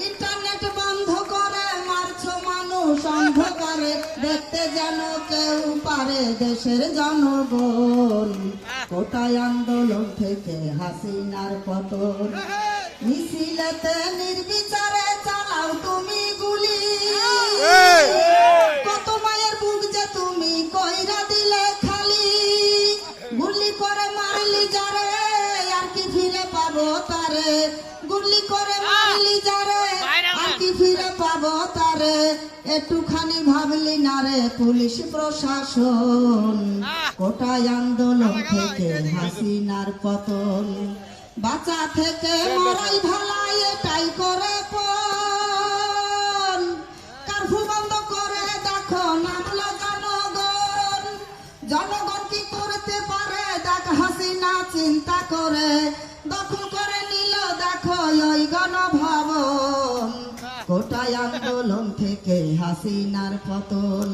Internet বন্ধ করে মারছো মানুষ অন্ধকারে, দেখতে যেন কেউ পারে দেশের জনগণ। কোটায় আন্দোলন থেকে হাসিনার পতন, মিছিলেতে নির্বিচারে চালাও তুমি গুলি। কত মায়ের বুক যে তুমি কইরা দিলে খালি, গুলি করে মারলি যারে আর কি ফিরে পাবো তারে, গুলি করে মারলি যারে আর কি ফিরে পাবো তারে। একটুখানি ভাবলি না রে পুলিশ প্রশাসন, কোটায় আন্দোলন থেকে হাসিনার পতন। বাঁচা থেকে মরাই ভালাই এটাই করে পণ, কারফু বন্ধ করে দেখো নামলো জনগণ। জনগণ কি করতে পারে দেখ হাসিনা চিন্তা করে, দখল করে নিল দেখো ওই গণভবন। কোটায় আন্দোলন থেকে হাসিনার পতন,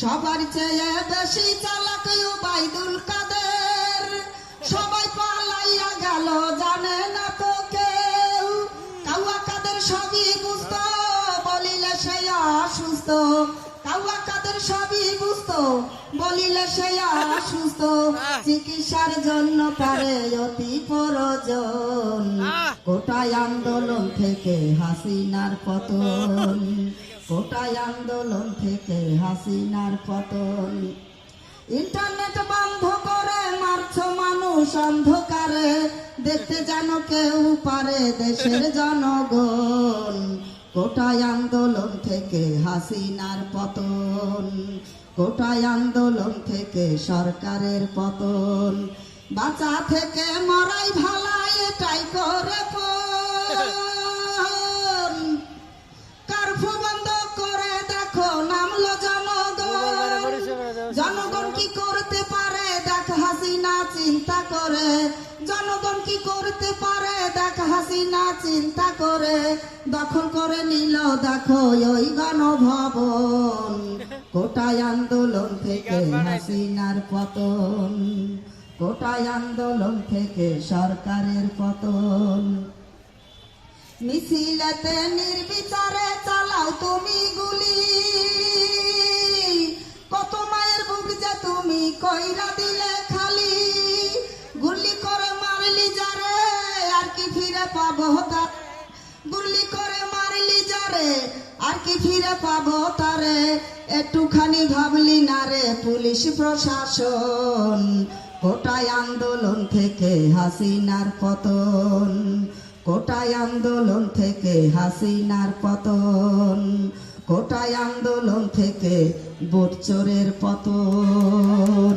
সবার চেয়ে বেশি চালাক ওবায়দুল কাদের। সবাই পালাইয়া গেল জানে না তো কেউ, কাউয়া কাদের সবই বুঝতো বলিলে সে অসুস্থ। কাউয়া কাদের সবই বুঝতো বলিলে সে অসুস্থ, চিকিৎসার জন্য পারে অতি প্রয়োজন। কোটায় আন্দোলন থেকে হাসিনার পতন, কোটায় আন্দোলন থেকে হাসিনার পতন। ইন্টারনেট বন্ধ করে মারছো মানুষ অন্ধকারে, দেখতে যেন কেউ পারে দেশের জনগণ। কোটায় আন্দোলন থেকে হাসিনার পতন, কোটায় আন্দোলন থেকে সরকারের পতন। বাঁচা থেকে মরাই ভালাই এটাই করে পণ, কারফু বন্ধ করে দেখো নামলো জনগণ। জনগণ কি করতে পারে দেখ হাসিনা চিন্তা করে, জনগণ কি করতে পারে দেখ হাসিনা চিন্তা করে। দখল করে নিল দেখো ওই গণভবন, কোটায় আন্দোলন থেকে হাসিনার পতন, কোটায় আন্দোলন থেকে সরকারের পতন। মিছিলেতে নির্বিচারে চালাও তুমি গুলি, কত মায়ের বুক যে তুমি কইরা দিলে খালি। গুলি করে মারলি যারে আর কি ফিরে পাবো তারে, গুলি করে মারলি যারে আর কি ফিরে পাবো তারে। একটুখানি ভাবলি না রে পুলিশ প্রশাসন, কোটায় আন্দোলন থেকে হাসিনার পতন, কোটায় আন্দোলন থেকে হাসিনার পতন, কোটায় আন্দোলন থেকে ভোট চোরের পতন।